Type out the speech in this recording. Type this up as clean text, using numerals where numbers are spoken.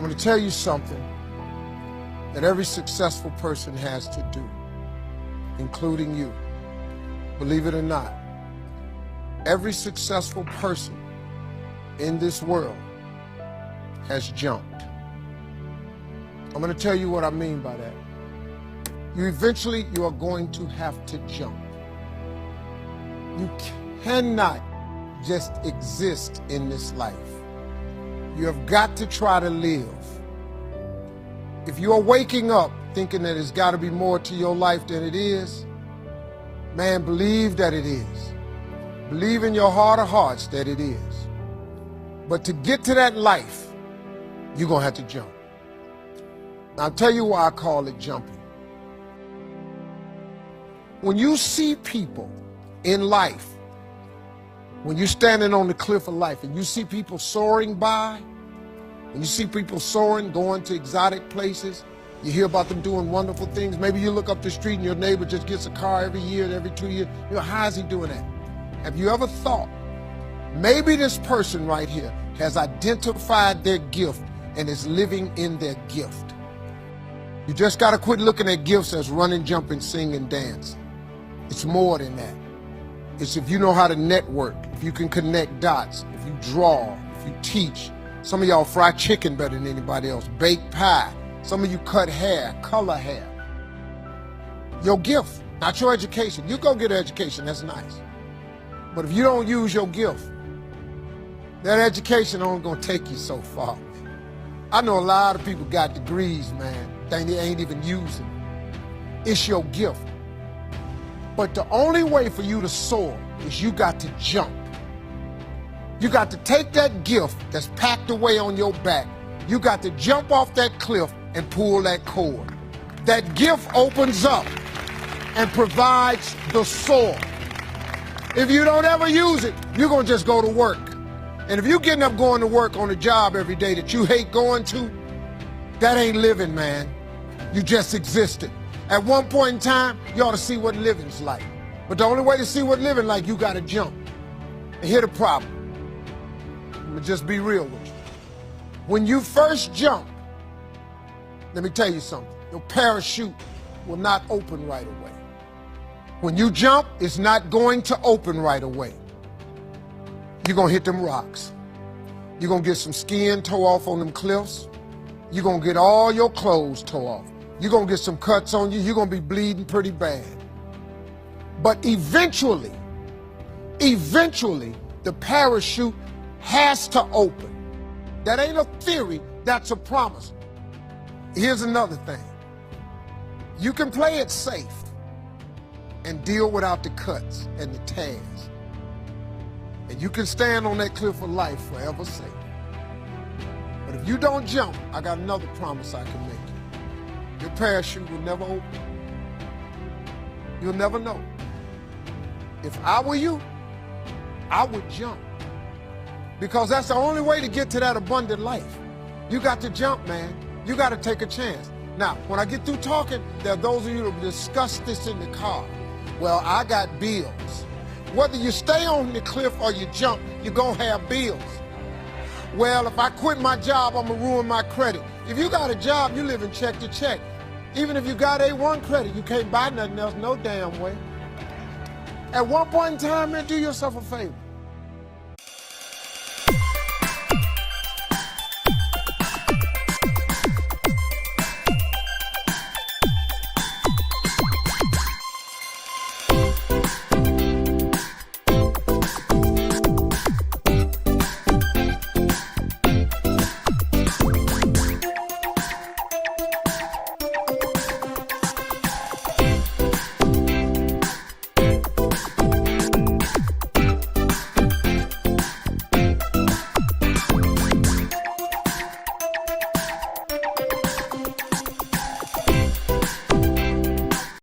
I'm going to tell you something that every successful person has to do, including you. Believe it or not, every successful person in this world has jumped. I'm going to tell you what I mean by that. You are going to have to jump. You cannot just exist in this life. You have got to try to live. If you are waking up thinking that there's got to be more to your life than it is, man, believe that it is. Believe in your heart of hearts that it is. But to get to that life, you're going to have to jump. Now, I'll tell you why I call it jumping. When you see people in life, when you're standing on the cliff of life and you see people soaring by, when you see people soaring, going to exotic places, you hear about them doing wonderful things. Maybe you look up the street and your neighbor just gets a car every year, every 2 years. You know, how is he doing that? Have you ever thought, maybe this person right here has identified their gift and is living in their gift? You just got to quit looking at gifts as running, jumping, singing, dance. It's more than that. It's if you know how to network, if you can connect dots, if you draw, if you teach. Some of y'all fry chicken better than anybody else, bake pie. Some of you cut hair, color hair. Your gift, not your education. You go get an education, that's nice. But if you don't use your gift, that education only gonna take you so far. I know a lot of people got degrees, man, they ain't even using it. It's your gift. But the only way for you to soar is you got to jump. You got to take that gift that's packed away on your back. You got to jump off that cliff and pull that cord. That gift opens up and provides the soar. If you don't ever use it, you're going to just go to work. And if you're getting up going to work on a job every day that you hate going to, that ain't living, man. You just existed. At one point in time, you ought to see what living's like. But the only way to see what living like, you got to jump. And here's the problem. I'm going to just be real with you. When you first jump, let me tell you something. Your parachute will not open right away. When you jump, it's not going to open right away. You're going to hit them rocks. You're going to get some skin tore off on them cliffs. You're going to get all your clothes tore off. You're going to get some cuts on you. You're going to be bleeding pretty bad. But eventually, the parachute has to open. That ain't a theory, that's a promise. Here's another thing. You can play it safe and deal without the cuts and the tears. And you can stand on that cliff of life forever safe. But if you don't jump, I got another promise I can make you. Your parachute will never open. You'll never know. If I were you, I would jump. Because that's the only way to get to that abundant life. You got to jump, man. You got to take a chance. Now, when I get through talking, there are those of you who discuss this in the car. Well, I got bills. Whether you stay on the cliff or you jump, you're going to have bills. Well, if I quit my job, I'm going to ruin my credit. If you got a job, you live in check to check. Even if you got A1 credit, you can't buy nothing else no damn way. At one point in time, man, do yourself a favor.